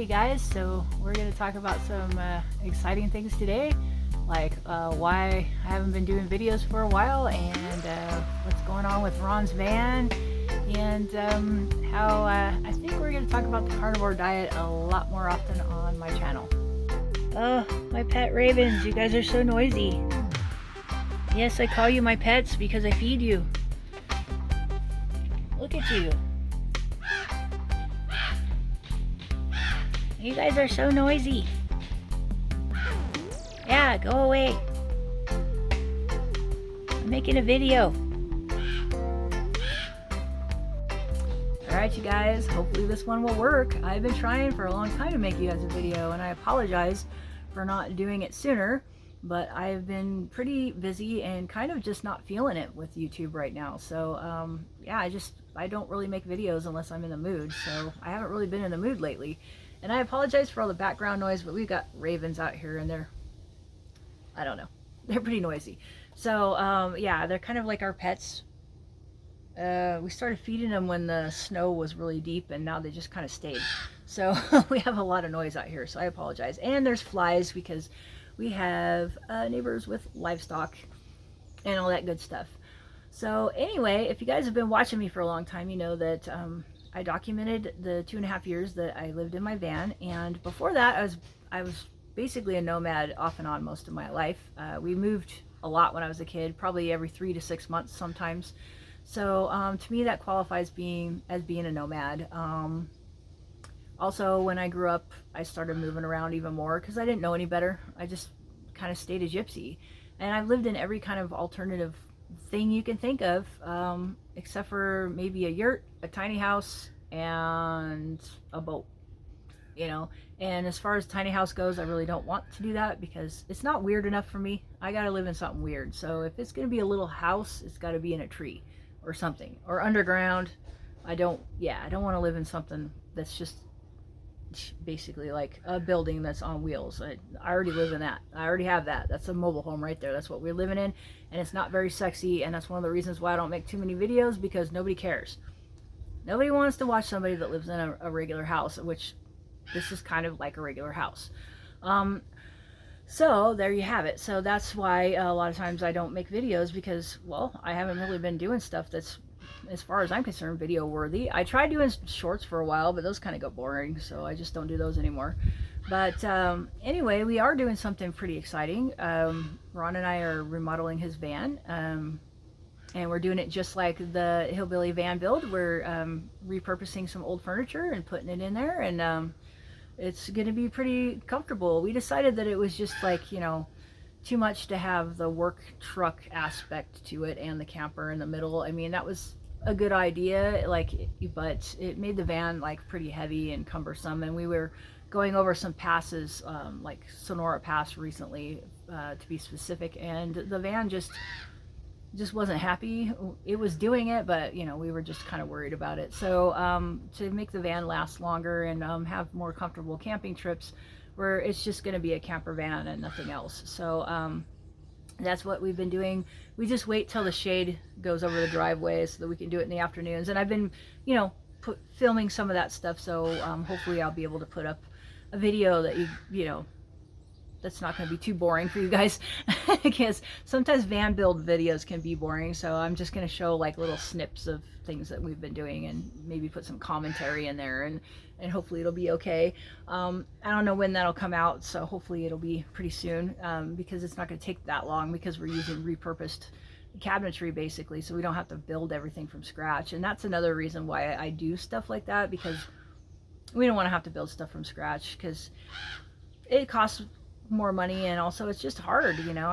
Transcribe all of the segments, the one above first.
Hey guys, so we're going to talk about some exciting things today, like why I haven't been doing videos for a while, and what's going on with Ron's van, and how I think we're going to talk about the carnivore diet a lot more often on my channel. Oh, my pet ravens, you guys are so noisy. Yes, I call you my pets because I feed you. Look at you. You guys are so noisy. Yeah, go away. I'm making a video. Alright you guys, hopefully this one will work. I've been trying for a long time to make you guys a video, and I apologize for not doing it sooner, but I've been pretty busy and kind of just not feeling it with YouTube right now. So yeah, I don't really make videos unless I'm in the mood, so I haven't really been in the mood lately. And I apologize for all the background noise, but we've got ravens out here and I don't know, they're pretty noisy. So yeah, they're kind of like our pets. We started feeding them when the snow was really deep, and now they just kind of stayed. So we have a lot of noise out here, so I apologize. And there's flies because we have neighbors with livestock and all that good stuff. So anyway, if you guys have been watching me for a long time, you know that I documented the 2.5 years that I lived in my van, and before that I was basically a nomad off and on most of my life. We moved a lot when I was a kid, probably every 3 to 6 months sometimes. So to me that qualifies as being a nomad. Also, when I grew up, I started moving around even more because I didn't know any better. I just kind of stayed a gypsy, and I've lived in every kind of alternative thing you can think of, except for maybe a yurt, a tiny house, and a boat, you know. And as far as tiny house goes, I really don't want to do that because it's not weird enough for me. I gotta live in something weird. So if it's gonna be a little house, it's gotta be in a tree or something, or underground. I don't want to live in something that's just basically like a building that's on wheels. I already live in that. I already have that. That's a mobile home right there. That's what we're living in, and it's not very sexy, and that's one of the reasons why I don't make too many videos, because nobody cares. Nobody wants to watch somebody that lives in a regular house, which this is kind of like a regular house. So there you have it. So that's why a lot of times I don't make videos, because, well, I haven't really been doing stuff that's, as far as I'm concerned, video worthy. I tried doing shorts for a while, but those kind of got boring, so I just don't do those anymore. But anyway, we are doing something pretty exciting. Ron and I are remodeling his van, and we're doing it just like the hillbilly van build. We're repurposing some old furniture and putting it in there, and it's going to be pretty comfortable. We decided that it was just like, you know, too much to have the work truck aspect to it and the camper in the middle. I mean, that was a good idea, like, but it made the van like pretty heavy and cumbersome. And we were going over some passes, like Sonora Pass recently, to be specific, and the van just wasn't happy. It was doing it, but you know, we were just kind of worried about it. So to make the van last longer and have more comfortable camping trips, where it's just going to be a camper van and nothing else. So that's what we've been doing. We just wait till the shade goes over the driveway so that we can do it in the afternoons. And I've been, you know, filming some of that stuff, so hopefully I'll be able to put up a video that you know, that's not going to be too boring for you guys, because sometimes van build videos can be boring. So I'm just going to show like little snips of things that we've been doing, and maybe put some commentary in there, and hopefully it'll be okay. I don't know when that'll come out, so hopefully it'll be pretty soon, because it's not going to take that long, because we're using repurposed cabinetry basically, so we don't have to build everything from scratch. And that's another reason why I do stuff like that, because we don't want to have to build stuff from scratch, because it costs more money, and also it's just hard, you know.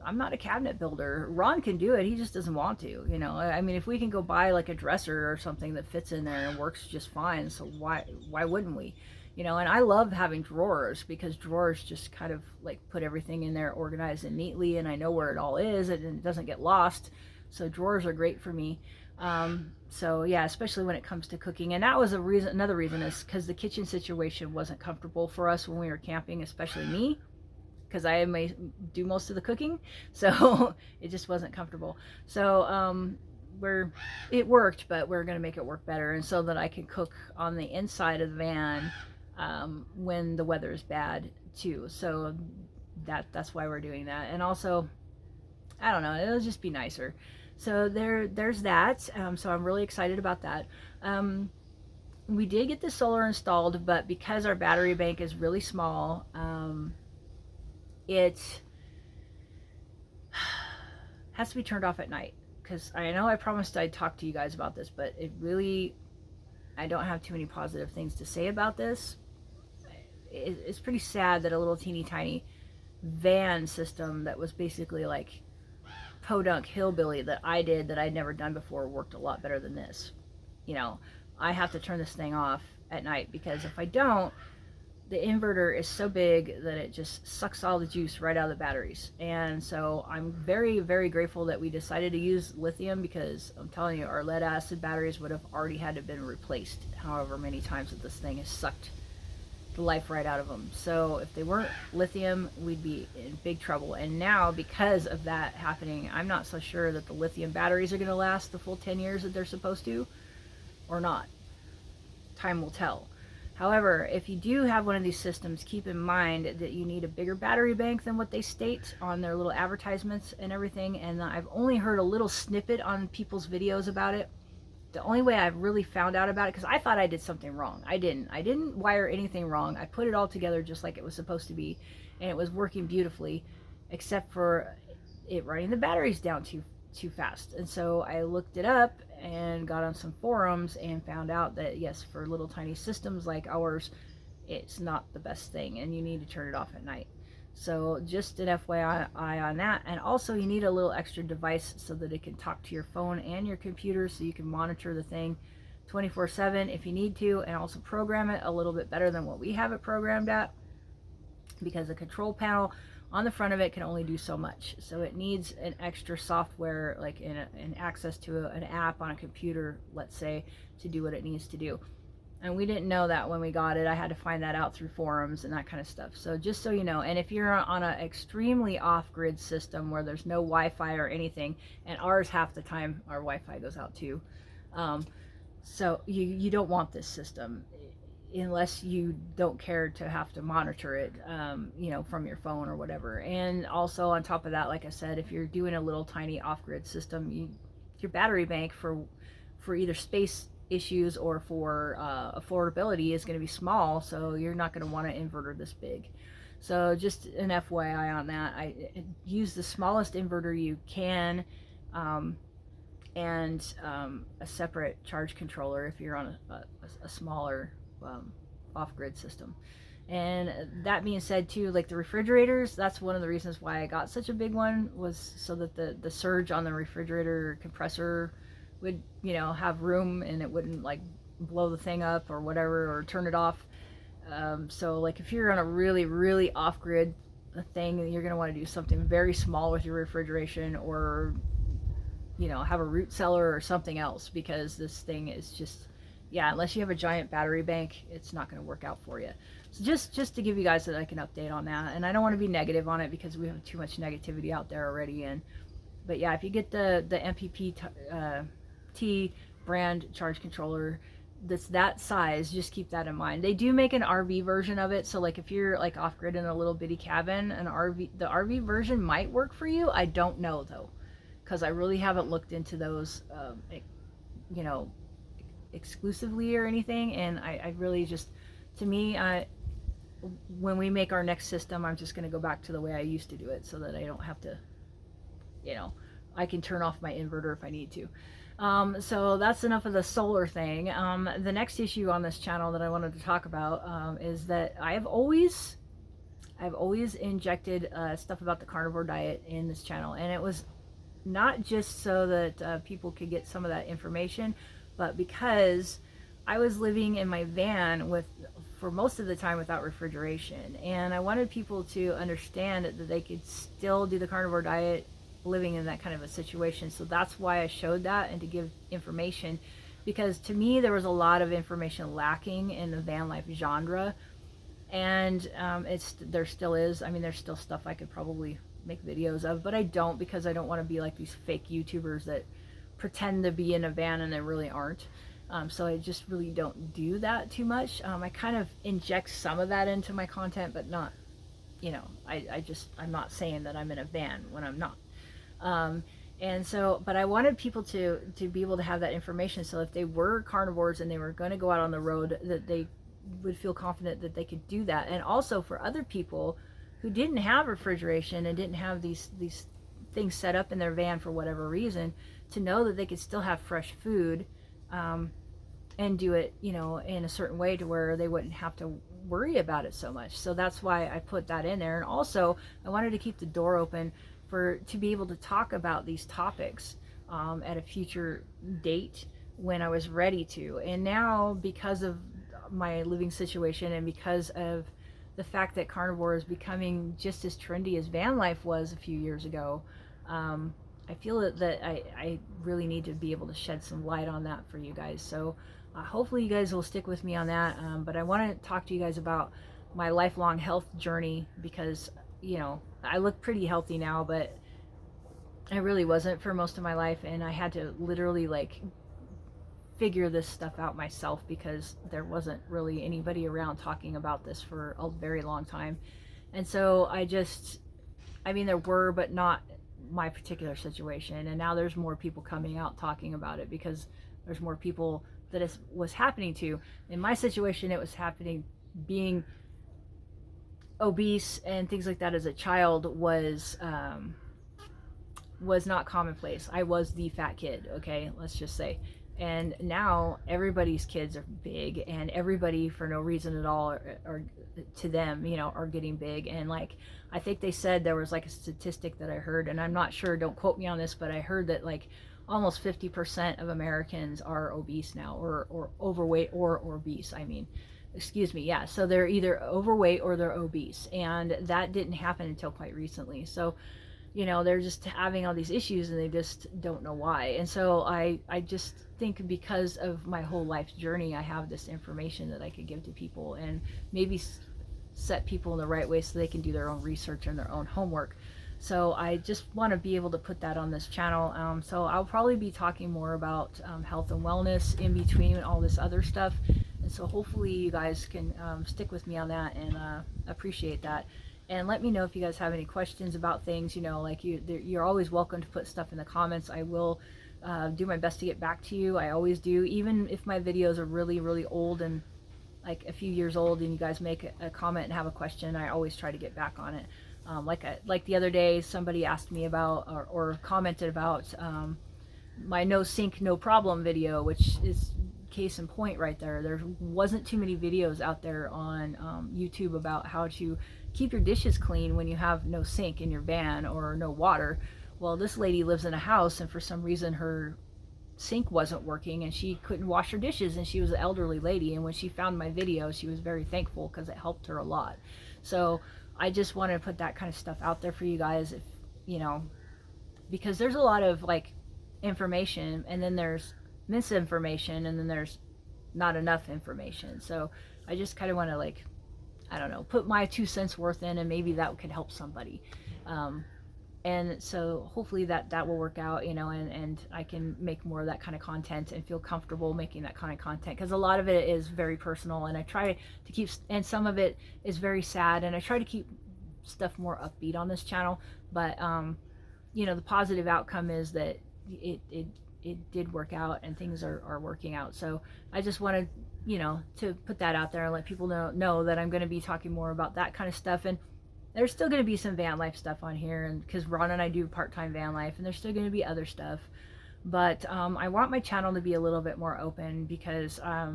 I'm not a cabinet builder. Ron can do it, he just doesn't want to, you know. I mean, if we can go buy like a dresser or something that fits in there and works just fine, so why wouldn't we, you know? And I love having drawers, because drawers just kind of like put everything in there organized and neatly, and I know where it all is, and it doesn't get lost. So drawers are great for me. So yeah, especially when it comes to cooking. And that was another reason is because the kitchen situation wasn't comfortable for us when we were camping, especially me, because I may do most of the cooking, so it just wasn't comfortable. So it worked, but we're gonna make it work better, and so that I can cook on the inside of the van when the weather is bad too. So that's why we're doing that. And also, I don't know, it'll just be nicer. So there's that. So I'm really excited about that. We did get the solar installed, but because our battery bank is really small, it has to be turned off at night. Because I know I promised I'd talk to you guys about this, but it really, I don't have too many positive things to say about this. It's pretty sad that a little teeny tiny van system that was basically like podunk hillbilly that I did that I'd never done before worked a lot better than this. You know, I have to turn this thing off at night because if I don't, the inverter is so big that it just sucks all the juice right out of the batteries. And so I'm very, very grateful that we decided to use lithium, because I'm telling you, our lead acid batteries would have already had to have been replaced however many times that this thing has sucked the life right out of them. So if they weren't lithium, we'd be in big trouble. And now, because of that happening, I'm not so sure that the lithium batteries are going to last the full 10 years that they're supposed to, or not. Time will tell. However, if you do have one of these systems, keep in mind that you need a bigger battery bank than what they state on their little advertisements and everything. And I've only heard a little snippet on people's videos about it. The only way I've really found out about it, because I thought I did something wrong. I didn't wire anything wrong. I put it all together just like it was supposed to be, and it was working beautifully, except for it running the batteries down too fast. And so I looked it up and got on some forums and found out that yes, for little tiny systems like ours, it's not the best thing, and you need to turn it off at night. So just an FYI on that. And also you need a little extra device so that it can talk to your phone and your computer, so you can monitor the thing 24/7 if you need to, and also program it a little bit better than what we have it programmed at, because the control panel on the front of it can only do so much. So it needs an extra software, like an access to an app on a computer, let's say, to do what it needs to do. And we didn't know that when we got it. I had to find that out through forums and that kind of stuff. So just so you know, and if you're on an extremely off-grid system where there's no Wi-Fi or anything, and ours half the time our Wi-Fi goes out too, so you don't want this system unless you don't care to have to monitor it, you know, from your phone or whatever. And also on top of that, like I said, if you're doing a little tiny off-grid system, your battery bank for either space issues or for affordability is going to be small, so you're not going to want an inverter this big. So just an FYI on that. I use the smallest inverter you can, and a separate charge controller if you're on a smaller off-grid system. And that being said too, like the refrigerators, that's one of the reasons why I got such a big one, was so that the surge on the refrigerator compressor would, you know, have room and it wouldn't like blow the thing up or whatever, or turn it off. So like if you're on a really off-grid thing, you're going to want to do something very small with your refrigeration, or, you know, have a root cellar or something else, because this thing is just, yeah, unless you have a giant battery bank, it's not going to work out for you. So just to give you guys like an update on that. And I don't want to be negative on it because we have too much negativity out there already. But yeah, if you get the MPP T brand charge controller that's that size, just keep that in mind. They do make an RV version of it, so like if you're like off-grid in a little bitty cabin, the RV version might work for you. I don't know though, because I really haven't looked into those, you know, exclusively or anything. And I really just, to me, when we make our next system, I'm just going to go back to the way I used to do it, so that I don't have to, you know, I can turn off my inverter if I need to. So that's enough of the solar thing. The next issue on this channel that I wanted to talk about is that I've always injected stuff about the carnivore diet in this channel, and it was not just so that people could get some of that information, but because I was living in my van for most of the time without refrigeration, and I wanted people to understand that they could still do the carnivore diet living in that kind of a situation. So that's why I showed that, and to give information, because to me there was a lot of information lacking in the van life genre. And there still is. I mean, there's still stuff I could probably make videos of, but I don't, because I don't want to be like these fake YouTubers that pretend to be in a van and they really aren't. So I just really don't do that too much. I kind of inject some of that into my content, but not, I'm not saying that I'm in a van when I'm not. Um, and so, but I wanted people to be able to have that information. So if they were carnivores and they were going to go out on the road, that they would feel confident that they could do that. And also for other people who didn't have refrigeration and didn't have these things set up in their van for whatever reason, to know that they could still have fresh food, um, and do it, in a certain way to where they wouldn't have to worry about it so much. So that's why I put that in there. And also I wanted to keep the door open to be able to talk about these topics, at a future date when I was ready to. And now, because of my living situation and because of the fact that carnivore is becoming just as trendy as van life was a few years ago, I feel that I really need to be able to shed some light on that for you guys. So hopefully you guys will stick with me on that. But I want to talk to you guys about my lifelong health journey, because I look pretty healthy now, but I really wasn't for most of my life, and I had to literally figure this stuff out myself, because there wasn't really anybody around talking about this for a very long time. And so there were, but not my particular situation. And now there's more people coming out talking about it, because there's more people that it was happening to. In my situation, it was happening. Being obese and things like that as a child was not commonplace. I was the fat kid, okay, let's just say. And now everybody's kids are big, and everybody, for no reason at all, are to them, are getting big. And I think they said there was a statistic that I heard, and I'm not sure, don't quote me on this, but I heard that almost 50% of Americans are obese now, or overweight, or obese. Excuse me, yeah. So they're either overweight or they're obese, and that didn't happen until quite recently. So they're just having all these issues, and they just don't know why. And so I just think, because of my whole life's journey, I have this information that I could give to people, and maybe set people in the right way so they can do their own research and their own homework. So I just want to be able to put that on this channel. So I'll probably be talking more about health and wellness in between all this other stuff. And so hopefully you guys can stick with me on that, and appreciate that. And let me know if you guys have any questions about things. You're always welcome to put stuff in the comments. I will do my best to get back to you. I always do, even if my videos are really, really old and a few years old, and you guys make a comment and have a question, I always try to get back on it. Like the other day, somebody asked me about, or commented about, my no sink, no problem video, which is case in point right there. There wasn't too many videos out there on YouTube about how to keep your dishes clean when you have no sink in your van or no water. Well, this lady lives in a house, and for some reason her sink wasn't working, and she couldn't wash her dishes, and she was an elderly lady. And when she found my video, she was very thankful, because it helped her a lot. So I just want to put that kind of stuff out there for you guys, if because there's a lot of information, and then there's misinformation, and then there's not enough information. So I just kind of want to I don't know, put my 2 cents worth in, and maybe that could help somebody. And so hopefully that will work out, and I can make more of that kind of content and feel comfortable making that kind of content, because a lot of it is very personal, and I try to keep, and some of it is very sad, and I try to keep stuff more upbeat on this channel. But the positive outcome is that it did work out, and things are working out. So I just wanted to put that out there and let people know that I'm going to be talking more about that kind of stuff. And there's still going to be some van life stuff on here, and because Ron and I do part-time van life, and there's still going to be other stuff. But I want my channel to be a little bit more open, because I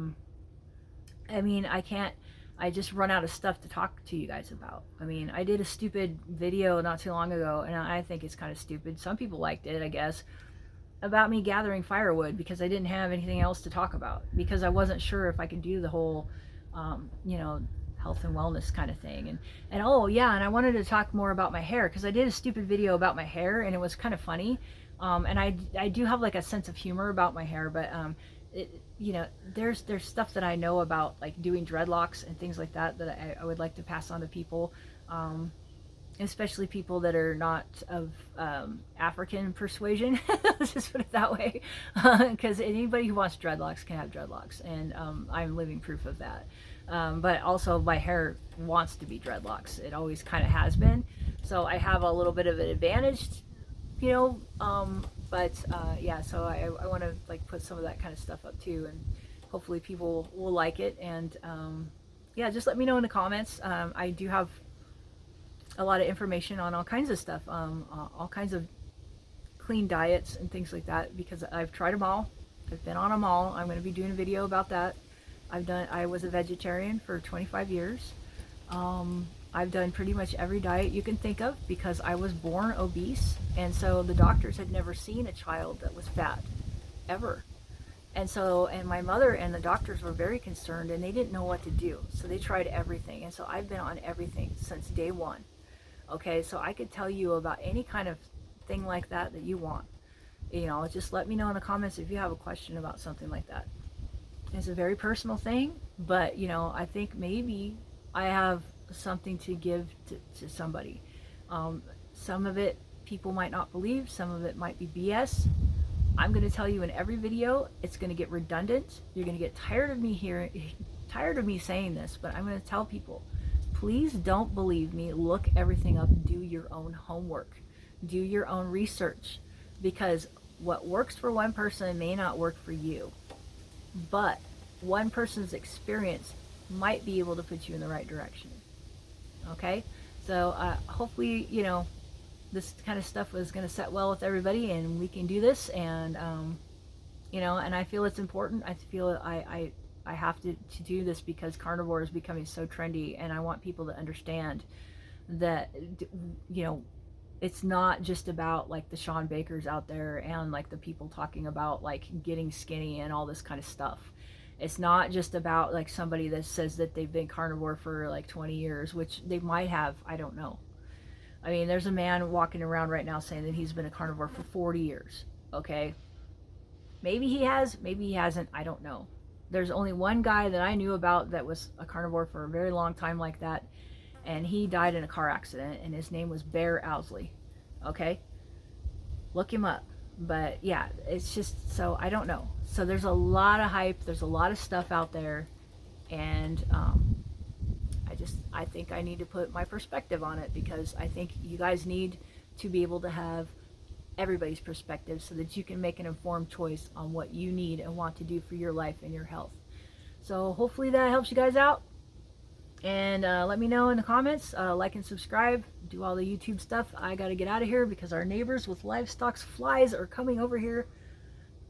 just run out of stuff to talk to you guys about. I did a stupid video not too long ago, and I think it's kind of stupid. Some people liked it, I guess, about me gathering firewood, because I didn't have anything else to talk about, because I wasn't sure if I could do the whole health and wellness kind of thing. And oh yeah, and I wanted to talk more about my hair, because I did a stupid video about my hair, and it was kind of funny. And I do have a sense of humor about my hair, but there's stuff that I know about doing dreadlocks and things like that, that I would like to pass on to people. especially people that are not of African persuasion. Let's just put it that way, because anybody who wants dreadlocks can have dreadlocks, and I'm living proof of that. But also, my hair wants to be dreadlocks. It always kind of has been, so I have a little bit of an advantage, you know. But yeah, so I want to like put some of that kind of stuff up too, and hopefully people will like it. And yeah, just let me know in the comments. I do have a lot of information on all kinds of stuff, all kinds of clean diets and things like that, because I've tried them all. I've been on them all. I'm going to be doing a video about that. I was a vegetarian for 25 years. I've done pretty much every diet you can think of because I was born obese, and so the doctors had never seen a child that was fat, ever. And so, and my mother and the doctors were very concerned, and they didn't know what to do, so they tried everything. And so I've been on everything since day one. Okay, so I could tell you about any kind of thing like that that you want. You know, just let me know in the comments if you have a question about something like that. It's a very personal thing, but you know, I think maybe I have something to give to somebody. Some of it people might not believe, some of it might be BS. I'm going to tell you in every video. It's going to get redundant. You're going to get tired of me saying this, but I'm going to tell people, please don't believe me. Look everything up. Do your own homework. Do your own research, because what works for one person may not work for you, but one person's experience might be able to put you in the right direction. Okay, so hopefully, you know, this kind of stuff is going to set well with everybody, and we can do this. And you know, and I feel it's important. I feel I have to do this because carnivore is becoming so trendy, and I want people to understand that, you know, it's not just about like the Sean Bakers out there and like the people talking about like getting skinny and all this kind of stuff. It's not just about like somebody that says that they've been carnivore for like 20 years, which they might have, I don't know. I mean, there's a man walking around right now saying that he's been a carnivore for 40 years, okay? Maybe he has, maybe he hasn't, I don't know. There's only one guy that I knew about that was a carnivore for a very long time like that, and he died in a car accident, and his name was Bear Owsley, okay? Look him up. But yeah, it's just, so I don't know. So there's a lot of hype, there's a lot of stuff out there, and I think I need to put my perspective on it, because I think you guys need to be able to have everybody's perspective so that you can make an informed choice on what you need and want to do for your life and your health. So hopefully that helps you guys out. And let me know in the comments, like and subscribe, do all the YouTube stuff. I gotta get out of here because our neighbors with livestock flies are coming over here.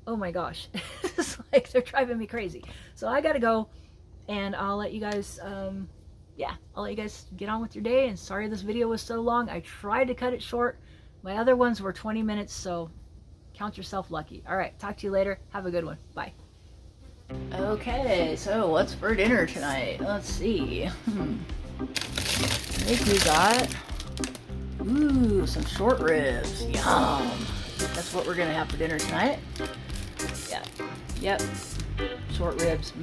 Oh my gosh, it's like they're driving me crazy. So I gotta go, and I'll let you guys, yeah, I'll let you guys get on with your day. And sorry this video was so long. I tried to cut it short. My other ones were 20 minutes, so count yourself lucky. All right, talk to you later. Have a good one. Bye. Okay, so what's for dinner tonight? Let's see. I think we got, ooh, some short ribs. Yum. That's what we're gonna have for dinner tonight. Yeah. Yep. Short ribs.